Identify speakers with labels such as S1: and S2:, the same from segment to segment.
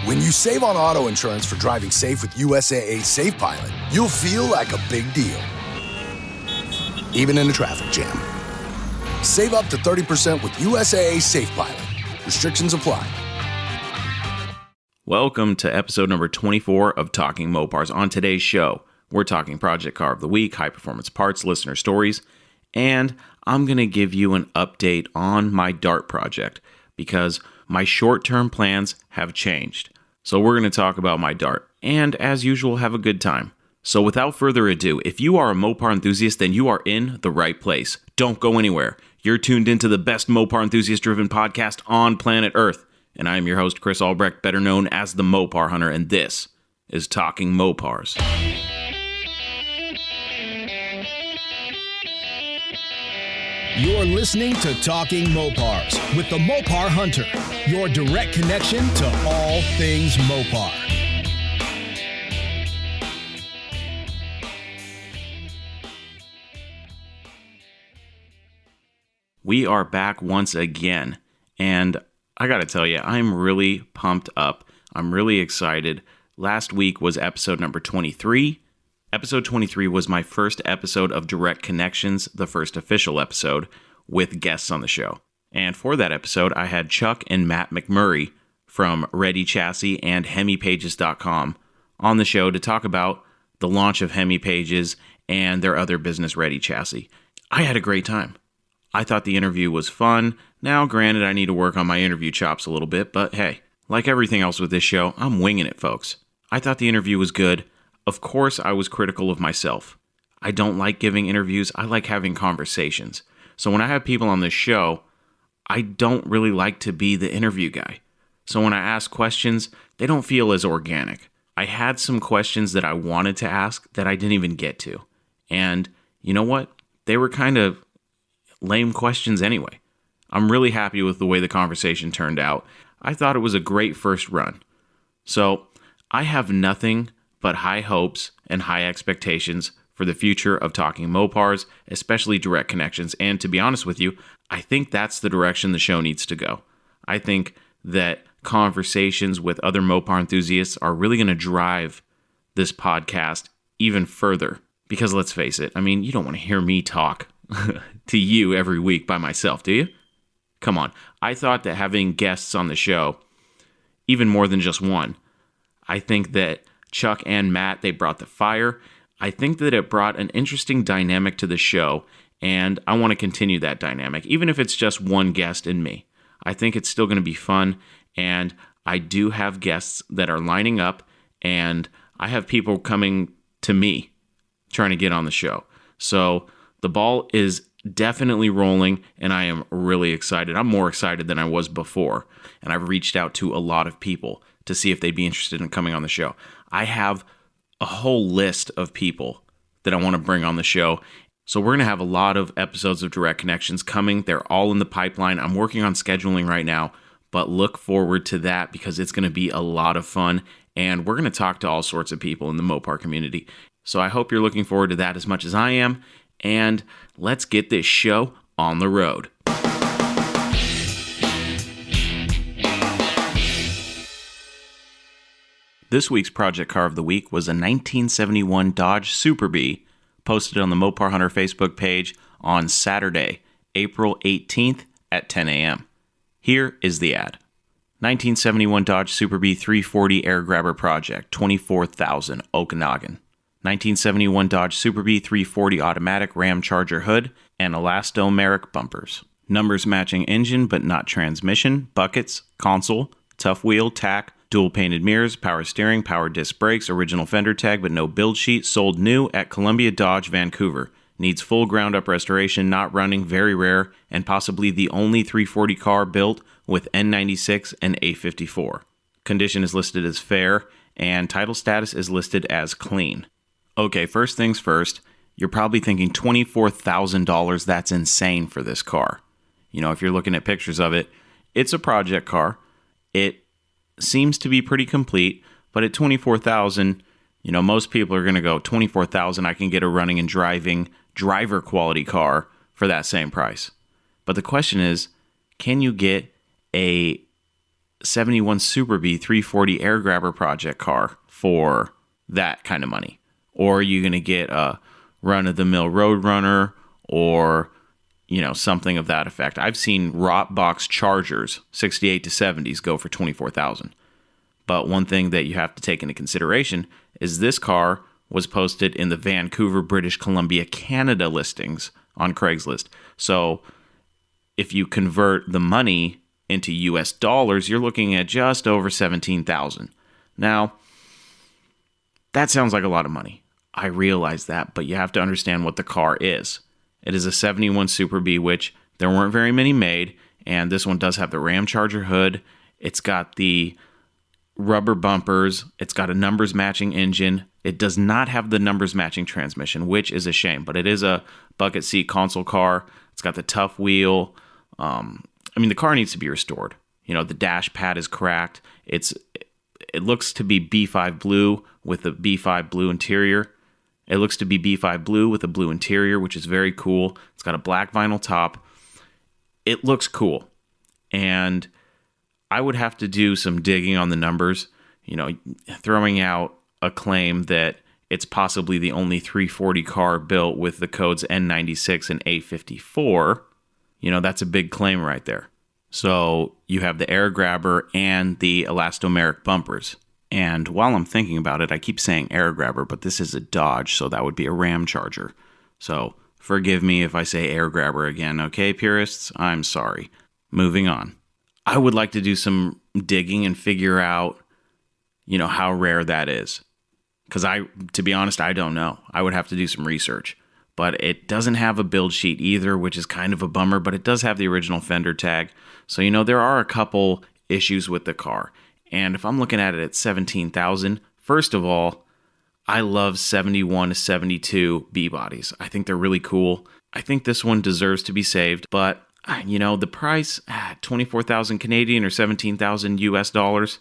S1: When you save on auto insurance for driving safe with USAA Safe Pilot, you'll feel like a big deal, even in a traffic jam. Save up to 30% with USAA Safe Pilot. Restrictions apply.
S2: Welcome to episode number 24 of Talking Mopars. On today's show, we're talking Project Car of the Week, high-performance parts, listener stories, and I'm going to give you an update on my DART project because my short-term plans have changed. So we're going to talk about my DART, and as usual, have a good time. So without further ado, if you are a Mopar enthusiast, then you are in the right place. Don't go anywhere. You're tuned into the best Mopar enthusiast-driven podcast on planet Earth. And I am your host, Chris Albrecht, better known as the Mopar Hunter, and this is Talking Mopars.
S3: You're listening to Talking Mopars with the Mopar Hunter, your direct connection to all things Mopar.
S2: We are back once again, and I gotta tell you, I'm really pumped up. I'm really excited. Last week was episode number 23. Episode 23 was my first episode of Direct Connections, the first official episode, with guests on the show. And for that episode, I had Chuck and Matt McMurray from Ready Chassis and HemiPages.com on the show to talk about the launch of Hemi Pages and their other business, Ready Chassis. I had a great time. I thought the interview was fun. Now, granted, I need to work on my interview chops a little bit, but hey, like everything else with this show, I'm winging it, folks. I thought the interview was good. Of course, I was critical of myself. I don't like giving interviews. I like having conversations. So when I have people on this show, I don't really like to be the interview guy. So when I ask questions, they don't feel as organic. I had some questions that I wanted to ask that I didn't even get to. And you know what? They were kind of lame questions anyway. I'm really happy with the way the conversation turned out. I thought it was a great first run. So I have nothing but high hopes and high expectations for the future of Talking Mopars, especially Direct Connections. And to be honest with you, I think that's the direction the show needs to go. I think that conversations with other Mopar enthusiasts are really going to drive this podcast even further. Because let's face it, I mean, you don't want to hear me talk to you every week by myself, do you? Come on. I thought that having guests on the show, even more than just one, I think that Chuck and Matt, they brought the fire. I think that it brought an interesting dynamic to the show, and I want to continue that dynamic, even if it's just one guest and me. I think it's still going to be fun, and I do have guests that are lining up, and I have people coming to me trying to get on the show. So the ball is definitely rolling, and I am really excited. I'm more excited than I was before, and I've reached out to a lot of people to see if they'd be interested in coming on the show. I have a whole list of people that I want to bring on the show. So we're going to have a lot of episodes of Direct Connections coming. They're all in the pipeline. I'm working on scheduling right now, but look forward to that because it's going to be a lot of fun. And we're going to talk to all sorts of people in the Mopar community. So I hope you're looking forward to that as much as I am. And let's get this show on the road. This week's Project Car of the Week was a 1971 Dodge Super Bee posted on the Mopar Hunter Facebook page on Saturday, April 18th at 10 a.m. Here is the ad. 1971 Dodge Super Bee 340 Air Grabber Project, 24,000 Okanagan. 1971 Dodge Super Bee 340 Automatic Ram Charger Hood and elastomeric bumpers. Numbers matching engine but not transmission, buckets, console, tough wheel, tack, dual painted mirrors, power steering, power disc brakes, original fender tag but no build sheet, sold new at Columbia Dodge, Vancouver. Needs full ground up restoration, not running, very rare, and possibly the only 340 car built with N96 and A54. Condition is listed as fair, and title status is listed as clean. Okay, first things first, you're probably thinking $24,000, that's insane for this car. You know, if you're looking at pictures of it, it's a project car. It seems to be pretty complete, but at $24,000, you know, most people are going to go, $24,000, I can get a running and driving driver quality car for that same price. But the question is, can you get a 71 Super Bee 340 air grabber project car for that kind of money? Or are you going to get a run-of-the-mill Roadrunner or, something of that effect? I've seen Rot Box Chargers, 68 to 70s, go for $24,000. But one thing that you have to take into consideration is this car was posted in the Vancouver, British Columbia, Canada listings on Craigslist. So if you convert the money into US dollars, you're looking at just over $17,000. Now, that sounds like a lot of money. I realize that, but you have to understand what the car is. It is a 71 Super Bee, which there weren't very many made, and this one does have the Ram Charger hood. It's got the rubber bumpers. It's got a numbers matching engine. It does not have the numbers matching transmission, which is a shame, but it is a bucket seat console car. It's got the tough wheel. The car needs to be restored. The dash pad is cracked. It looks to be B5 blue with a B5 blue interior. It looks to be B5 blue with a blue interior, which is very cool. It's got a black vinyl top. It looks cool. And I would have to do some digging on the numbers, throwing out a claim that it's possibly the only 340 car built with the codes N96 and A54. That's a big claim right there. So you have the air grabber and the elastomeric bumpers. And while I'm thinking about it, I keep saying air grabber, but this is a Dodge, so that would be a Ram Charger. So forgive me if I say air grabber again, okay, purists? I'm sorry. Moving on. I would like to do some digging and figure out, how rare that is. Because to be honest, I don't know. I would have to do some research. But it doesn't have a build sheet either, which is kind of a bummer, but it does have the original fender tag. So, there are a couple issues with the car. And if I'm looking at it at $17,000, first of all, I love 71 to 72 B-bodies. I think they're really cool. I think this one deserves to be saved, but the price, 24,000 Canadian or 17,000 US dollars,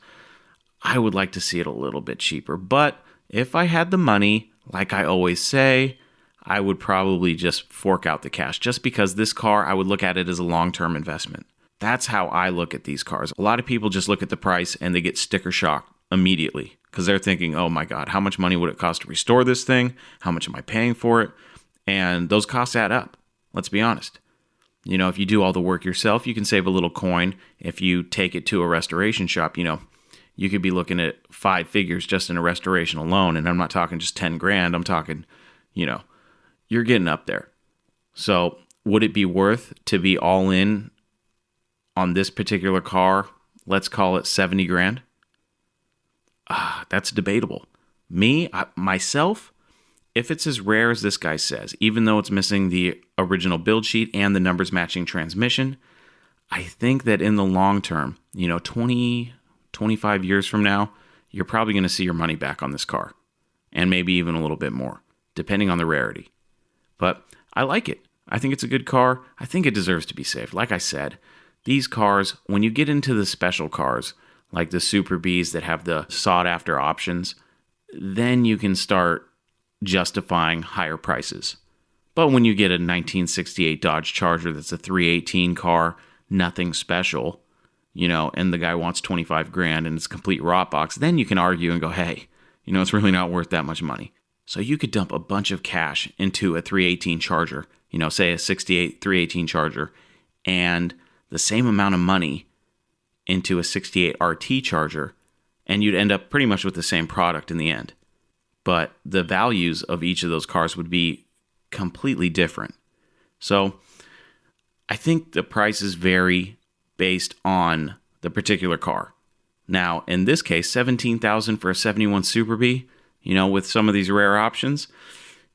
S2: I would like to see it a little bit cheaper. But if I had the money, like I always say, I would probably just fork out the cash, just because this car, I would look at it as a long-term investment. That's how I look at these cars. A lot of people just look at the price and they get sticker shock immediately because they're thinking, oh my God, how much money would it cost to restore this thing? How much am I paying for it? And those costs add up. Let's be honest. If you do all the work yourself, you can save a little coin. If you take it to a restoration shop, you could be looking at 5 figures just in a restoration alone. And I'm not talking just 10 grand. I'm talking, you're getting up there. So would it be worth to be all in on this particular car? Let's call it 70 grand. That's debatable. Myself, if it's as rare as this guy says, even though it's missing the original build sheet and the numbers matching transmission, I think that in the long term, 20, 25 years from now, you're probably going to see your money back on this car. And maybe even a little bit more, depending on the rarity. But I like it. I think it's a good car. I think it deserves to be saved. Like I said, these cars, when you get into the special cars, like the Super Bees that have the sought-after options, then you can start justifying higher prices. But when you get a 1968 Dodge Charger that's a 318 car, nothing special, and the guy wants 25 grand and it's a complete rot box, then you can argue and go, hey, it's really not worth that much money. So you could dump a bunch of cash into a 318 Charger, say a 68 318 Charger, and the same amount of money into a 68 RT Charger, and you'd end up pretty much with the same product in the end. But the values of each of those cars would be completely different. So I think the prices vary based on the particular car. Now, in this case, $17,000 for a 71 Super Bee, with some of these rare options,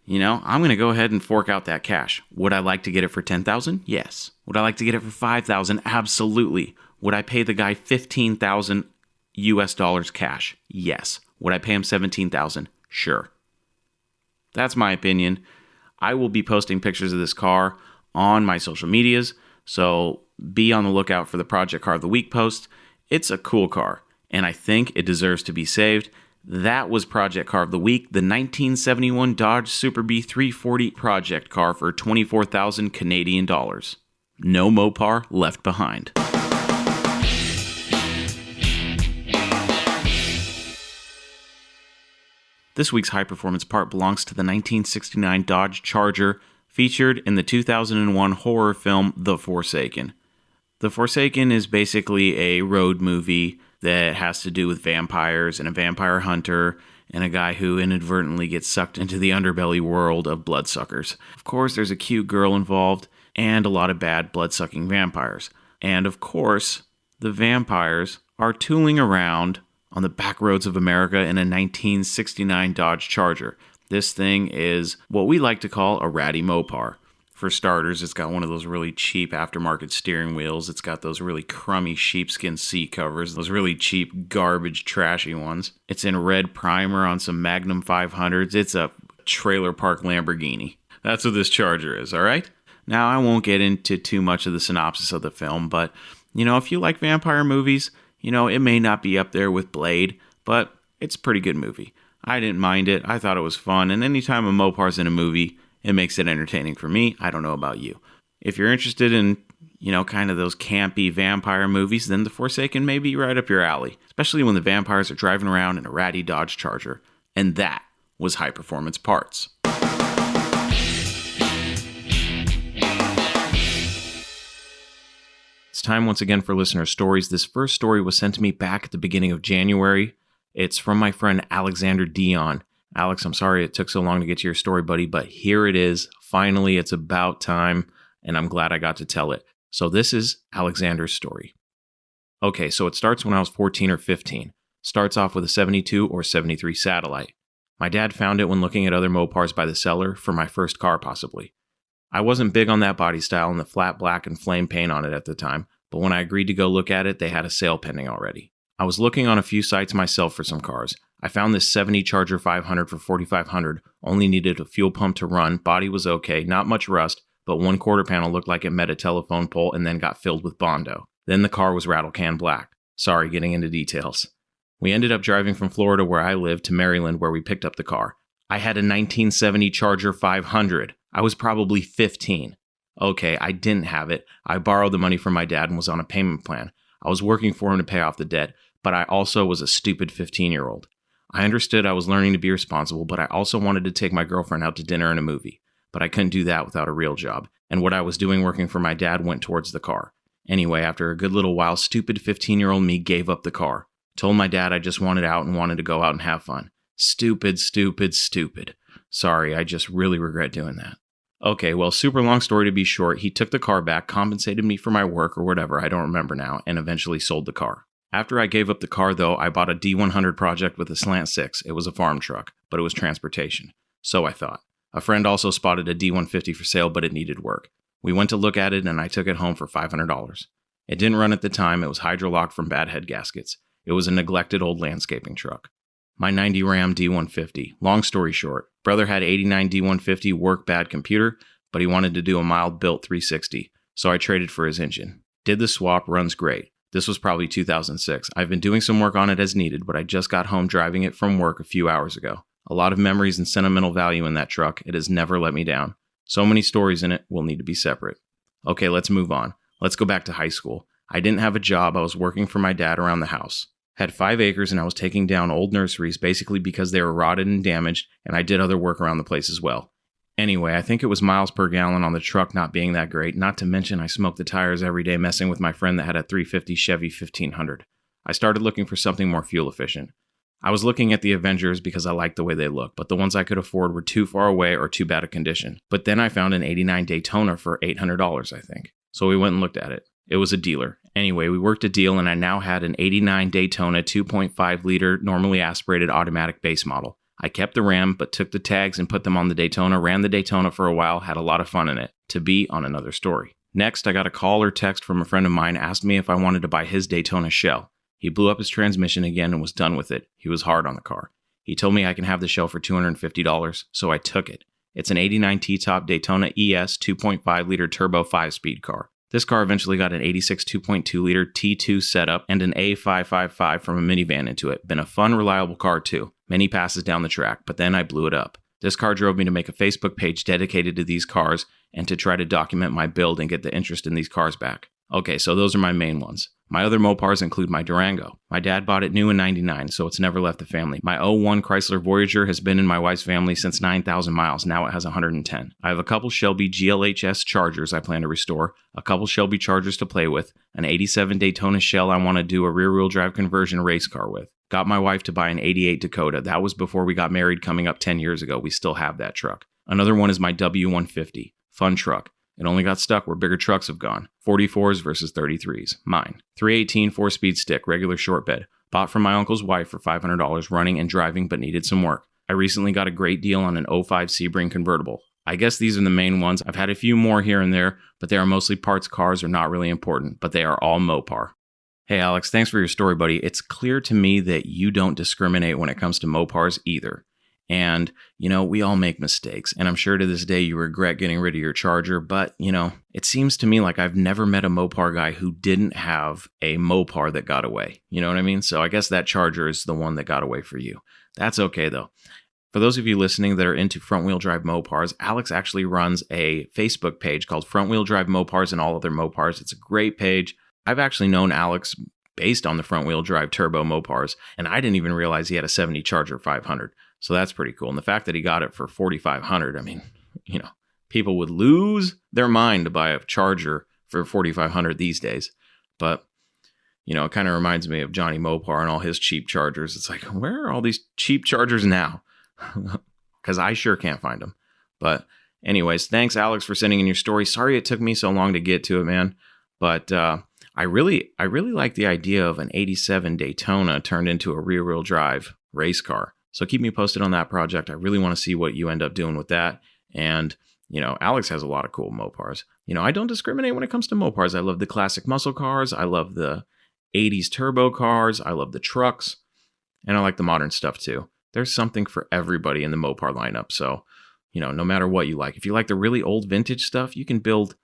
S2: I'm going to go ahead and fork out that cash. Would I like to get it for $10,000? Yes. Would I like to get it for $5,000? Absolutely. Would I pay the guy $15,000 US dollars cash? Yes. Would I pay him $17,000? Sure. That's my opinion. I will be posting pictures of this car on my social medias, so be on the lookout for the Project Car of the Week post. It's a cool car, and I think it deserves to be saved. That was Project Car of the Week, the 1971 Dodge Super Bee 340 project car for 24,000 Canadian dollars. No Mopar left behind. This week's high performance part belongs to the 1969 Dodge Charger, featured in the 2001 horror film The Forsaken. The Forsaken is basically a road movie that has to do with vampires and a vampire hunter and a guy who inadvertently gets sucked into the underbelly world of bloodsuckers. Of course, there's a cute girl involved and a lot of bad blood-sucking vampires. And of course, the vampires are tooling around on the back roads of America in a 1969 Dodge Charger. This thing is what we like to call a ratty Mopar. For starters, it's got one of those really cheap aftermarket steering wheels. It's got those really crummy sheepskin seat covers, those really cheap, garbage, trashy ones. It's in red primer on some Magnum 500s. It's a trailer park Lamborghini. That's what this Charger is, all right? Now, I won't get into too much of the synopsis of the film, but, if you like vampire movies, it may not be up there with Blade, but it's a pretty good movie. I didn't mind it. I thought it was fun, and anytime a Mopar's in a movie, it makes it entertaining for me. I don't know about you. If you're interested in, kind of those campy vampire movies, then The Forsaken may be right up your alley, especially when the vampires are driving around in a ratty Dodge Charger. And that was High Performance Parts. It's time once again for listener stories. This first story was sent to me back at the beginning of January. It's from my friend Alexander Dion. Alex, I'm sorry it took so long to get to your story, buddy, but here it is. Finally, it's about time, and I'm glad I got to tell it. So this is Alexander's story. Okay, so it starts when I was 14 or 15. Starts off with a 72 or 73 Satellite. My dad found it when looking at other Mopars by the seller for my first car, possibly. I wasn't big on that body style and the flat black and flame paint on it at the time, but when I agreed to go look at it, they had a sale pending already. I was looking on a few sites myself for some cars. I found this 70 Charger 500 for $4,500, only needed a fuel pump to run, body was okay, not much rust, but one quarter panel looked like it met a telephone pole and then got filled with Bondo. Then the car was rattle can black. Sorry, getting into details. We ended up driving from Florida, where I live, to Maryland, where we picked up the car. I had a 1970 Charger 500. I was probably 15. Okay, I didn't have it. I borrowed the money from my dad and was on a payment plan. I was working for him to pay off the debt, but I also was a stupid 15-year-old. I understood I was learning to be responsible, but I also wanted to take my girlfriend out to dinner and a movie. But I couldn't do that without a real job, and what I was doing working for my dad went towards the car. Anyway, after a good little while, stupid 15-year-old me gave up the car. Told my dad I just wanted out and wanted to go out and have fun. Stupid, stupid, stupid. Sorry, I just really regret doing that. Okay, well, super long story to be short, he took the car back, compensated me for my work or whatever, I don't remember now, and eventually sold the car. After I gave up the car, though, I bought a D100 Project with a slant 6. It was a farm truck, but it was transportation. So I thought. A friend also spotted a D150 for sale, but it needed work. We went to look at it, and I took it home for $500. It didn't run at the time. It was hydrolocked from bad head gaskets. It was a neglected old landscaping truck. My 90 Ram D150. Long story short, brother had 89 D150 work bad computer, but he wanted to do a mild-built 360, so I traded for his engine. Did the swap, runs great. This was probably 2006. I've been doing some work on it as needed, but I just got home driving it from work a few hours ago. A lot of memories and sentimental value in that truck. It has never let me down. So many stories in it will need to be separate. Okay, let's move on. Let's go back to high school. I didn't have a job. I was working for my dad around the house. Had 5 acres and I was taking down old nurseries basically because they were rotted and damaged, and I did other work around the place as well. Anyway, I think it was miles per gallon on the truck not being that great, not to mention I smoked the tires every day messing with my friend that had a 350 Chevy 1500. I started looking for something more fuel efficient. I was looking at the Avengers because I liked the way they looked, but the ones I could afford were too far away or too bad a condition. But then I found an 89 Daytona for $800, I think. So we went and looked at it. It was a dealer. Anyway, we worked a deal and I now had an 89 Daytona 2.5 liter normally aspirated automatic base model. I kept the Ram, but took the tags and put them on the Daytona, ran the Daytona for a while, had a lot of fun in it. To be on another story. Next, I got a call or text from a friend of mine, asked me if I wanted to buy his Daytona shell. He blew up his transmission again and was done with it. He was hard on the car. He told me I can have the shell for $250, so I took it. It's an 89 T-top Daytona ES 2.5 liter turbo 5-speed car. This car eventually got an 86 2.2 liter T2 setup and an A555 from a minivan into it. Been a fun, reliable car too. Many passes down the track, but then I blew it up. This car drove me to make a Facebook page dedicated to these cars and to try to document my build and get the interest in these cars back. Okay, so those are my main ones. My other Mopars include my Durango. My dad bought it new in 99, so it's never left the family. My '01 Chrysler Voyager has been in my wife's family since 9,000 miles. Now it has 110. I have a couple Shelby GLHS Chargers I plan to restore, a couple Shelby Chargers to play with, an 87 Daytona Shell I want to do a rear-wheel drive conversion race car with. Got my wife to buy an 88 Dakota. That was before we got married coming up 10 years ago. We still have that truck. Another one is my W150. Fun truck. It only got stuck where bigger trucks have gone. 44s versus 33s. Mine. 318 4-speed stick, regular short bed. Bought from my uncle's wife for $500 running and driving but needed some work. I recently got a great deal on an '05 Sebring convertible. I guess these are the main ones. I've had a few more here and there, but they are mostly parts cars or not really important, but they are all Mopar. Hey Alex, thanks for your story, buddy. It's clear to me that you don't discriminate when it comes to Mopars either. And, we all make mistakes. And I'm sure to this day you regret getting rid of your Charger. But, it seems to me like I've never met a Mopar guy who didn't have a Mopar that got away. You know what I mean? So I guess that Charger is the one that got away for you. That's okay, though. For those of you listening that are into front-wheel drive Mopars, Alex actually runs a Facebook page called Front-Wheel Drive Mopars and All Other Mopars. It's a great page. I've actually known Alex based on the front-wheel drive turbo Mopars, and I didn't even realize he had a 70 Charger 500. So that's pretty cool. And the fact that he got it for $4,500, I mean, people would lose their mind to buy a Charger for $4,500 these days. But, it kind of reminds me of Johnny Mopar and all his cheap Chargers. It's like, where are all these cheap Chargers now? Because I sure can't find them. But anyways, thanks, Alex, for sending in your story. Sorry it took me so long to get to it, man. But I really like the idea of an 87 Daytona turned into a rear-wheel drive race car. So keep me posted on that project. I really want to see what you end up doing with that. And, Alex has a lot of cool Mopars. I don't discriminate when it comes to Mopars. I love the classic muscle cars. I love the 80s turbo cars. I love the trucks. And I like the modern stuff too. There's something for everybody in the Mopar lineup. So, no matter what you like. If you like the really old vintage stuff, you can build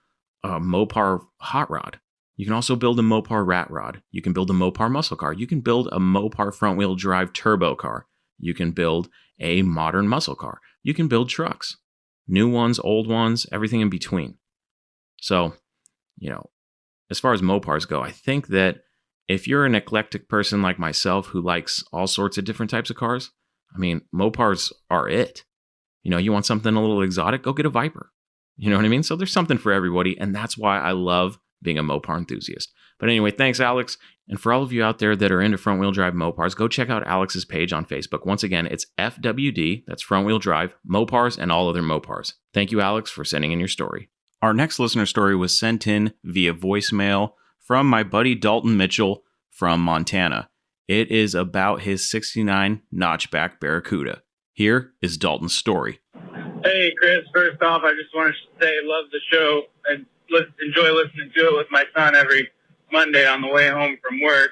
S2: a Mopar hot rod. You can also build a Mopar rat rod. You can build a Mopar muscle car. You can build a Mopar front-wheel drive turbo car. You can build a modern muscle car. You can build trucks. New ones, old ones, everything in between. So, as far as Mopars go, I think that if you're an eclectic person like myself who likes all sorts of different types of cars, Mopars are it. You want something a little exotic, go get a Viper. You know what I mean? So there's something for everybody, and that's why I love being a Mopar enthusiast. But anyway, thanks, Alex. And for all of you out there that are into front-wheel drive Mopars, go check out Alex's page on Facebook. Once again, it's FWD, that's front-wheel drive, Mopars, and all other Mopars. Thank you, Alex, for sending in your story. Our next listener story was sent in via voicemail from my buddy Dalton Mitchell from Montana. It is about his 69 notchback Barracuda. Here is Dalton's story.
S4: Hey, Chris. First off, I just wanted to say I love the show and enjoy listening to it with my son every Monday on the way home from work.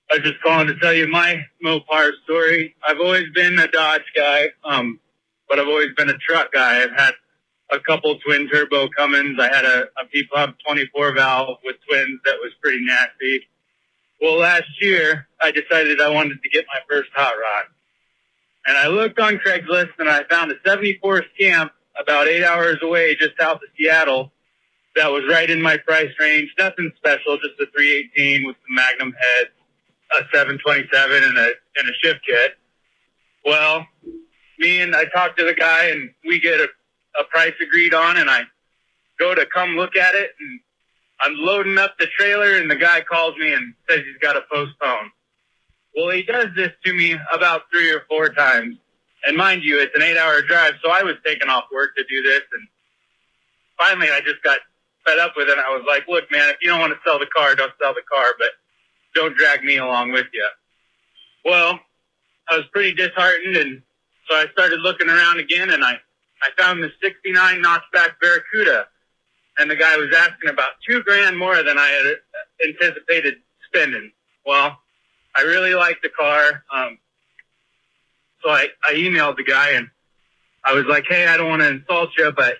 S4: I was just calling to tell you my Mopar story. I've always been a Dodge guy, but I've always been a truck guy. I've had a couple twin turbo Cummins. I had a P-Pub 24 valve with twins that was pretty nasty. Well, last year, I decided I wanted to get my first hot rod. And I looked on Craigslist, and I found a 74 Scamp about 8 hours away just south of Seattle that was right in my price range. Nothing special, just a 318 with some Magnum heads, a 727, and a shift kit. Well, I talked to the guy, and we get a price agreed on, and I go to come look at it, and I'm loading up the trailer, and the guy calls me and says he's got to postpone. Well, he does this to me about 3 or 4 times. And mind you, it's an 8-hour drive, so I was taking off work to do this. And finally, I just got fed up with it. I was like, look, man, if you don't want to sell the car, don't sell the car, but don't drag me along with you. Well, I was pretty disheartened, and so I started looking around again, and I found the 69 notchback Barracuda. And the guy was asking about $2,000 more than I had anticipated spending. Well, I really liked the car. So I emailed the guy, and I was like, hey, I don't want to insult you, but,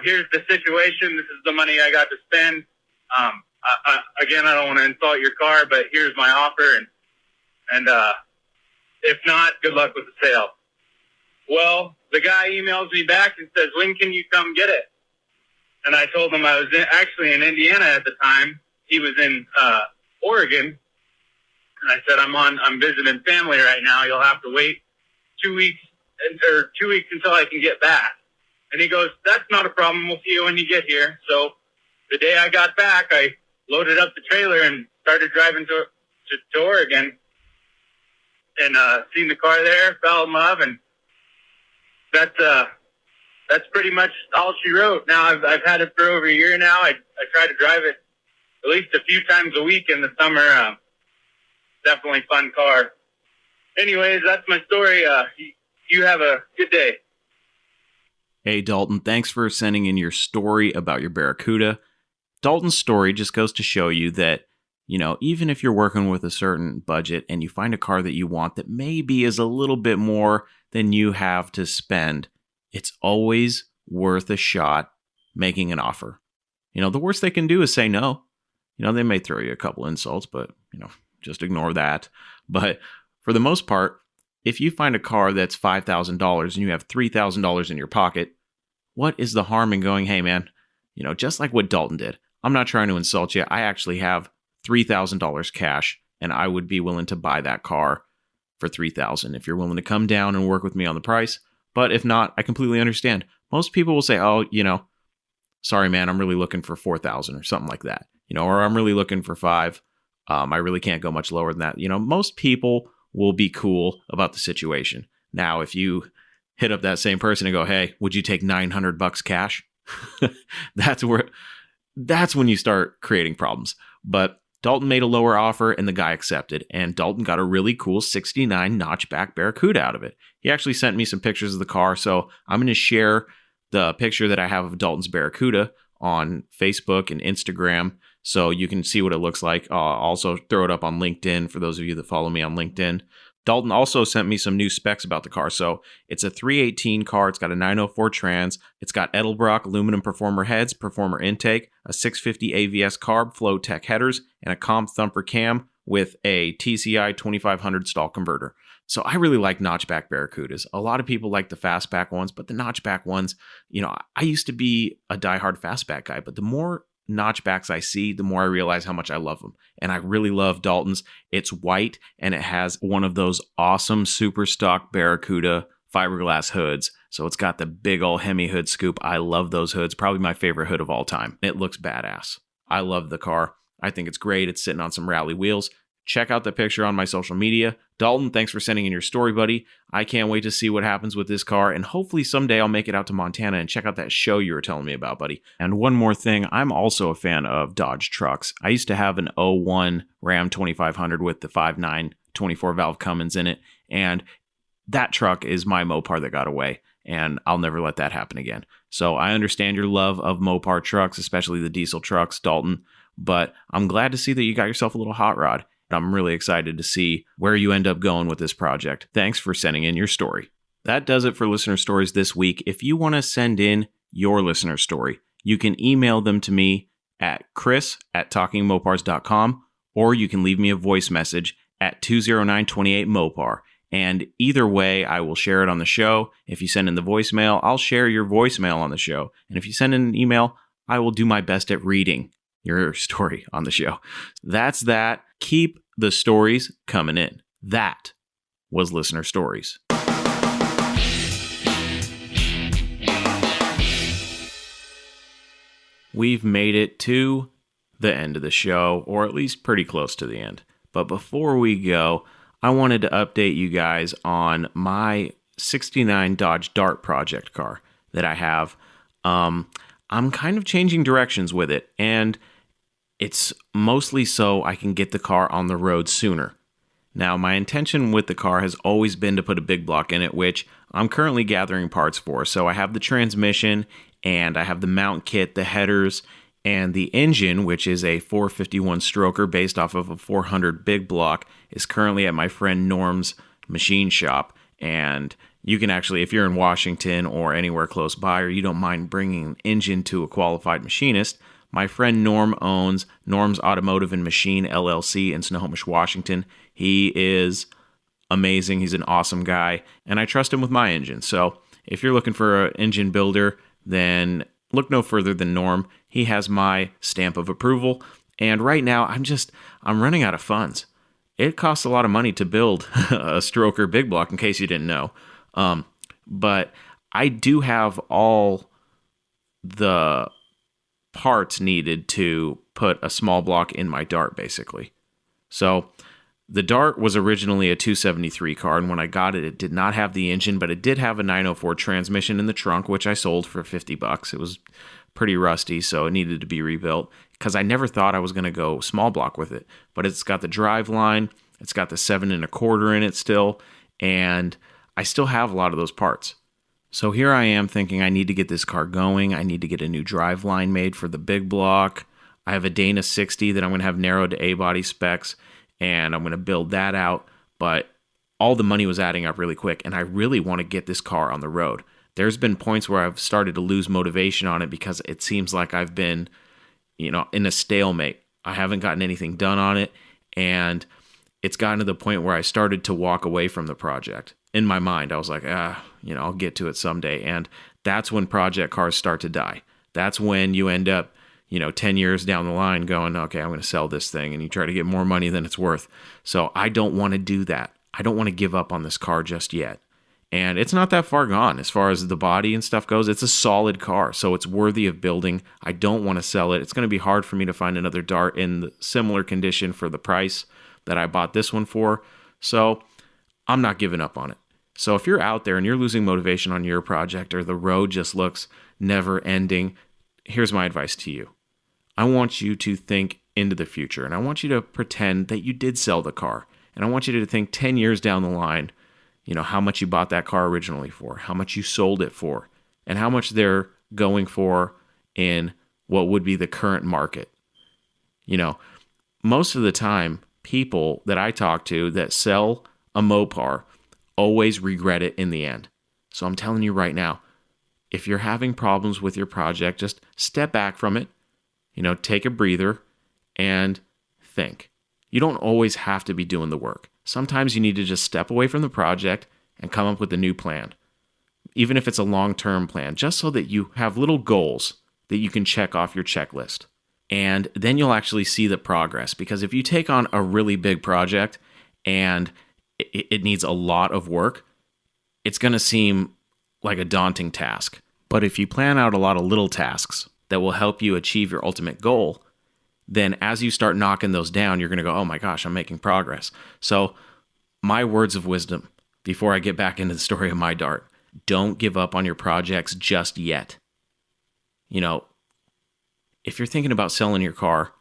S4: here's the situation. This is the money I got to spend. Again, I don't want to insult your car, but here's my offer. And if not, good luck with the sale. Well, the guy emails me back and says, when can you come get it? And I told him I was actually in Indiana at the time, he was in Oregon, and I said, I'm visiting family right now. You'll have to wait 2 weeks until I can get back. And he goes, that's not a problem. We'll see you when you get here. So the day I got back, I loaded up the trailer and started driving to Oregon, and seen the car there, fell in love, and that's pretty much all she wrote. Now I've had it for over a year now. I try to drive it at least a few times a week in the summer. Definitely fun car. Anyways, that's my story. You have a good day.
S2: Hey, Dalton, thanks for sending in your story about your Barracuda. Dalton's story just goes to show you that, even if you're working with a certain budget and you find a car that you want that maybe is a little bit more than you have to spend, it's always worth a shot making an offer. The worst they can do is say no. They may throw you a couple insults, but, just ignore that. But for the most part, if you find a car that's $5,000 and you have $3,000 in your pocket, what is the harm in going, hey, man, just like what Dalton did. I'm not trying to insult you. I actually have $3,000 cash, and I would be willing to buy that car for $3,000 if you're willing to come down and work with me on the price. But if not, I completely understand. Most people will say, oh, sorry, man, I'm really looking for $4,000 or something like that. Or I'm really looking for $5,000. I really can't go much lower than that. Most people will be cool about the situation. Now, if you hit up that same person and go, hey, would you take $900 cash? That's when you start creating problems. But Dalton made a lower offer and the guy accepted, and Dalton got a really cool 69 notchback Barracuda out of it. He actually sent me some pictures of the car, so I'm going to share the picture that I have of Dalton's Barracuda on Facebook and Instagram so you can see what it looks like. I'll also throw it up on LinkedIn for those of you that follow me on LinkedIn. Dalton also sent me some new specs about the car. So it's a 318 car. It's got a 904 trans. It's got Edelbrock aluminum performer heads, performer intake, a 650 AVS carb, Flow Tech headers, and a Comp Thumper cam with a TCI 2500 stall converter. So I really like notchback Barracudas. A lot of people like the fastback ones, but the notchback ones, I used to be a diehard fastback guy, but the more notchbacks I see, the more I realize how much I love them. And I really love Dalton's. It's white and it has one of those awesome super stock Barracuda fiberglass hoods. So it's got the big old Hemi hood scoop. I love those hoods. Probably my favorite hood of all time. It looks badass. I love the car. I think it's great. It's sitting on some rally wheels. Check out the picture on my social media. Dalton, thanks for sending in your story, buddy. I can't wait to see what happens with this car, and hopefully someday I'll make it out to Montana and check out that show you were telling me about, buddy. And one more thing, I'm also a fan of Dodge trucks. I used to have an '01 Ram 2500 with the 5.9 24-valve Cummins in it, and that truck is my Mopar that got away, and I'll never let that happen again. So I understand your love of Mopar trucks, especially the diesel trucks, Dalton, but I'm glad to see that you got yourself a little hot rod. I'm really excited to see where you end up going with this project. Thanks for sending in your story. That does it for listener stories this week. If you want to send in your listener story, you can email them to me at chris@talkingmopars.com, or you can leave me a voice message at 209-28-MOPAR. And either way, I will share it on the show. If you send in the voicemail, I'll share your voicemail on the show. And if you send in an email, I will do my best at reading your story on the show. That's that. Keep the stories coming in. That was Listener Stories. We've made it to the end of the show, or at least pretty close to the end. But before we go, I wanted to update you guys on my 69 Dodge Dart project car that I have. I'm kind of changing directions with it, and it's mostly so I can get the car on the road sooner. Now, my intention with the car has always been to put a big block in it, which I'm currently gathering parts for. So I have the transmission, and I have the mount kit, the headers, and the engine, which is a 451 stroker based off of a 400 big block, is currently at my friend Norm's machine shop. And you can actually, if you're in Washington or anywhere close by, or you don't mind bringing an engine to a qualified machinist, my friend Norm owns Norm's Automotive and Machine LLC in Snohomish, Washington. He is amazing. He's an awesome guy, and I trust him with my engine. So if you're looking for an engine builder, then look no further than Norm. He has my stamp of approval, And right now, I'm running out of funds. It costs a lot of money to build a stroker big block, in case you didn't know. But I do have all the parts needed to put a small block in my Dart, basically. So the Dart was originally a 273 car, and when I got it, it did not have the engine, but it did have a 904 transmission in the trunk, which I sold for $50. It was pretty rusty, so it needed to be rebuilt, because I never thought I was going to go small block with it. But it's got the drive line, it's got the 7 1/4 in it still, and I still have a lot of those parts. So here I am thinking I need to get this car going. I need to get a new drive line made for the big block. I have a Dana 60 that I'm going to have narrowed to A-body specs, and I'm going to build that out. But all the money was adding up really quick, and I really want to get this car on the road. There's been points where I've started to lose motivation on it because it seems like I've been, in a stalemate. I haven't gotten anything done on it, and it's gotten to the point where I started to walk away from the project. In my mind, I was like, I'll get to it someday. And that's when project cars start to die. That's when you end up, 10 years down the line going, okay, I'm going to sell this thing, and you try to get more money than it's worth. So I don't want to do that. I don't want to give up on this car just yet. And it's not that far gone as far as the body and stuff goes. It's a solid car, so it's worthy of building. I don't want to sell it. It's going to be hard for me to find another Dart in the similar condition for the price that I bought this one for. So I'm not giving up on it. So if you're out there and you're losing motivation on your project, or the road just looks never ending, here's my advice to you. I want you to think into the future, and I want you to pretend that you did sell the car. And I want you to think 10 years down the line, how much you bought that car originally for, how much you sold it for, and how much they're going for in what would be the current market. Most of the time, people that I talk to that sell a Mopar always regret it in the end. So I'm telling you right now, if you're having problems with your project, just step back from it, take a breather and think. You don't always have to be doing the work. Sometimes you need to just step away from the project and come up with a new plan, even if it's a long-term plan, just so that you have little goals that you can check off your checklist. And then you'll actually see the progress, because if you take on a really big project and it needs a lot of work, it's going to seem like a daunting task. But if you plan out a lot of little tasks that will help you achieve your ultimate goal, then as you start knocking those down, you're going to go, oh my gosh, I'm making progress. So my words of wisdom before I get back into the story of my Dart: don't give up on your projects just yet. If you're thinking about selling your car,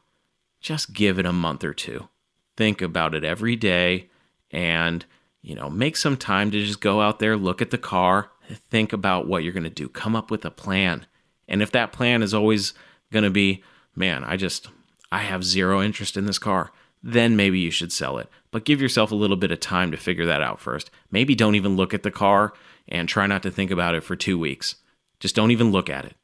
S2: just give it a month or two. Think about it every day, and make some time to just go out there, look at the car, think about what you're going to do, come up with a plan. And if that plan is always going to be, man, I have zero interest in this car, then maybe you should sell it. But give yourself a little bit of time to figure that out first. Maybe don't even look at the car and try not to think about it for 2 weeks. Just don't even look at it.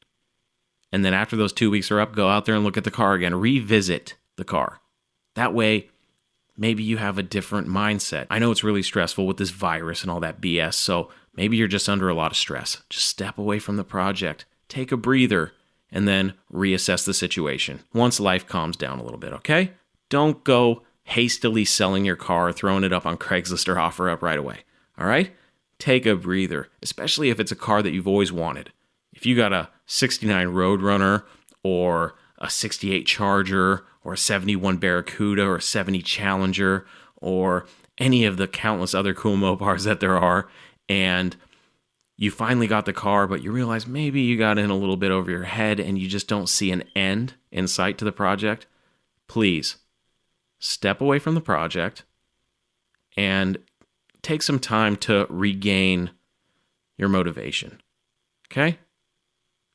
S2: And then after those 2 weeks are up, go out there and look at the car again. Revisit the car. That way, maybe you have a different mindset. I know it's really stressful with this virus and all that BS, so maybe you're just under a lot of stress. Just step away from the project, take a breather, and then reassess the situation once life calms down a little bit, okay? Don't go hastily selling your car, throwing it up on Craigslist or OfferUp right away, all right? Take a breather, especially if it's a car that you've always wanted. If you got a 69 Roadrunner or a 68 Charger or a 71 Barracuda or a 70 Challenger or any of the countless other cool Mopars that there are, and you finally got the car, but you realize maybe you got in a little bit over your head and you just don't see an end in sight to the project, please step away from the project and take some time to regain your motivation. Okay?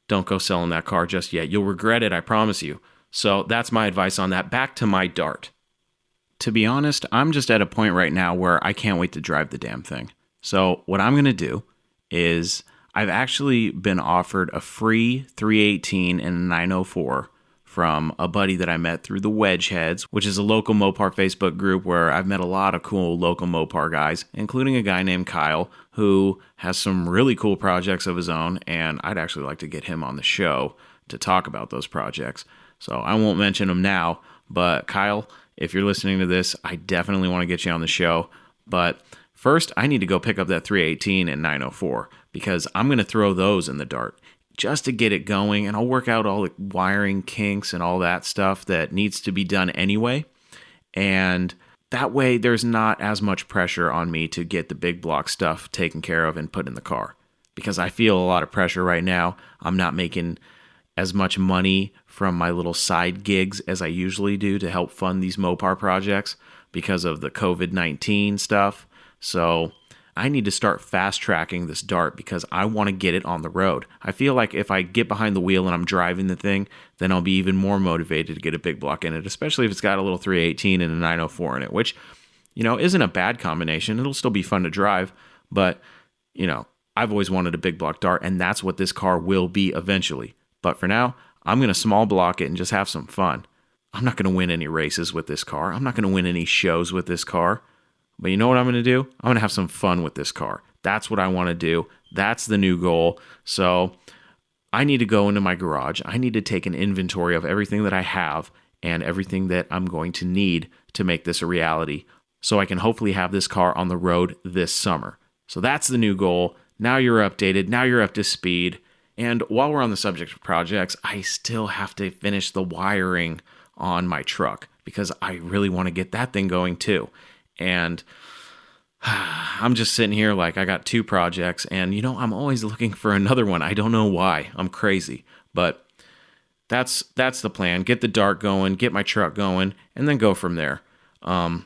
S2: Don't go selling that car just yet. You'll regret it, I promise you. So that's my advice on that. Back to my Dart. To be honest, I'm just at a point right now where I can't wait to drive the damn thing. So what I'm going to do is I've actually been offered a free 318 and a 904 from a buddy that I met through the Wedgeheads, which is a local Mopar Facebook group where I've met a lot of cool local Mopar guys, including a guy named Kyle, who has some really cool projects of his own, and I'd actually like to get him on the show to talk about those projects. So I won't mention them now, But Kyle, if you're listening to this, I definitely want to get you on the show. But first, I need to go pick up that 318 and 904 because I'm going to throw those in the Dart just to get it going, and I'll work out all the wiring kinks and all that stuff that needs to be done anyway. And that way, there's not as much pressure on me to get the big block stuff taken care of and put in the car. Because I feel a lot of pressure right now. I'm not making as much money from my little side gigs as I usually do to help fund these Mopar projects because of the COVID-19 stuff. So I need to start fast tracking this Dart because I want to get it on the road. I feel like if I get behind the wheel and I'm driving the thing, then I'll be even more motivated to get a big block in it, especially if it's got a little 318 and a 904 in it, which, isn't a bad combination. It'll still be fun to drive, but, I've always wanted a big block Dart, and that's what this car will be eventually. But for now, I'm going to small block it and just have some fun. I'm not going to win any races with this car. I'm not going to win any shows with this car. But you know what I'm going to do? I'm going to have some fun with this car. That's what I want to do. That's the new goal. So I need to go into my garage. I need to take an inventory of everything that I have and everything that I'm going to need to make this a reality so I can hopefully have this car on the road this summer. So that's the new goal. Now you're updated. Now you're up to speed. And while we're on the subject of projects, I still have to finish the wiring on my truck because I really want to get that thing going too. And I'm just sitting here like I got two projects and, I'm always looking for another one. I don't know why. I'm crazy. But that's the plan. Get the Dart going, get my truck going, and then go from there. I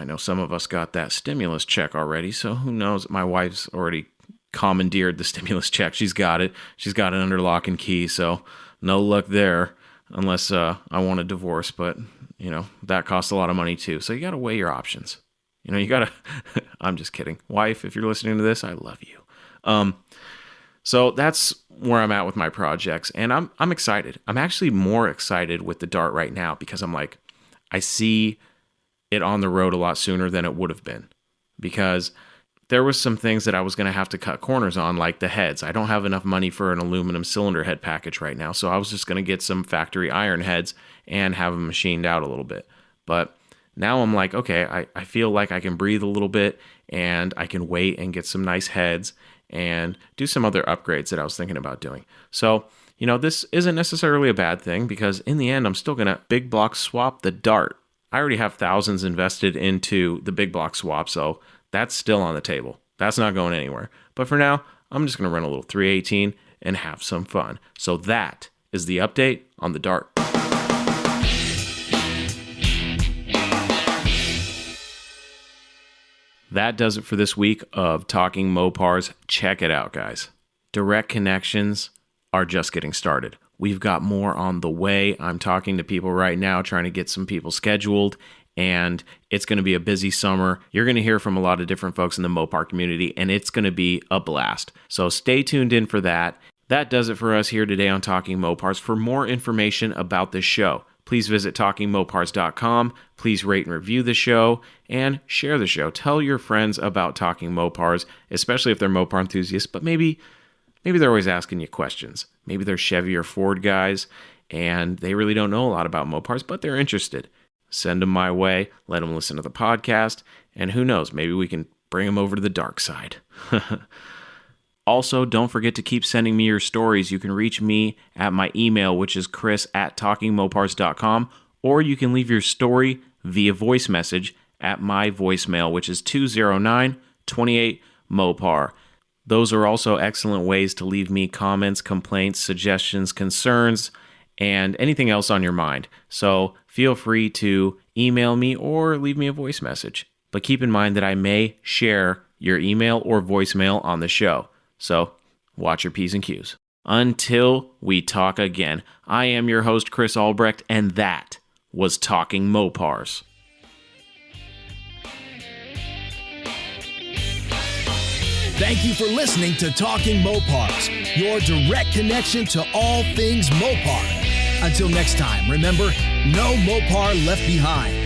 S2: know some of us got that stimulus check already, so who knows? My wife's already commandeered the stimulus check. She's got it. She's got it under lock and key, so no luck there unless I want a divorce, but that costs a lot of money too. So you got to weigh your options. You got to I'm just kidding. Wife, if you're listening to this, I love you. So that's where I'm at with my projects, and I'm excited. I'm actually more excited with the Dart right now because I'm like, I see it on the road a lot sooner than it would have been because there was some things that I was going to have to cut corners on, like the heads. I don't have enough money for an aluminum cylinder head package right now, so I was just going to get some factory iron heads and have them machined out a little bit. But now I'm like, okay, I feel like I can breathe a little bit, and I can wait and get some nice heads and do some other upgrades that I was thinking about doing. So, this isn't necessarily a bad thing because in the end, I'm still going to big block swap the Dart. I already have thousands invested into the big block swap, so that's still on the table. That's not going anywhere. But for now, I'm just going to run a little 318 and have some fun. So that is the update on the Dart. That does it for this week of Talking Mopars. Check it out, guys. Direct connections are just getting started. We've got more on the way. I'm talking to people right now, trying to get some people scheduled, and it's going to be a busy summer. You're going to hear from a lot of different folks in the Mopar community, and it's going to be a blast. So stay tuned in for that. That does it for us here today on Talking Mopars. For more information about this show, please visit TalkingMopars.com. Please rate and review the show and share the show. Tell your friends about Talking Mopars, especially if they're Mopar enthusiasts, but maybe they're always asking you questions. Maybe they're Chevy or Ford guys, and they really don't know a lot about Mopars, but they're interested. Send them my way. Let them listen to the podcast, and who knows, maybe we can bring them over to the dark side. Also, don't forget to keep sending me your stories. You can reach me at my email, which is chris@talkingmopars.com, or you can leave your story via voice message at my voicemail, which is 209-28-MOPAR. Those are also excellent ways to leave me comments, complaints, suggestions, concerns, and anything else on your mind. So feel free to email me or leave me a voice message. But keep in mind that I may share your email or voicemail on the show. So watch your P's and Q's. Until we talk again, I am your host, Chris Albrecht, and that was Talking Mopars.
S3: Thank you for listening to Talking Mopars, your direct connection to all things Mopar. Until next time, remember, no Mopar left behind.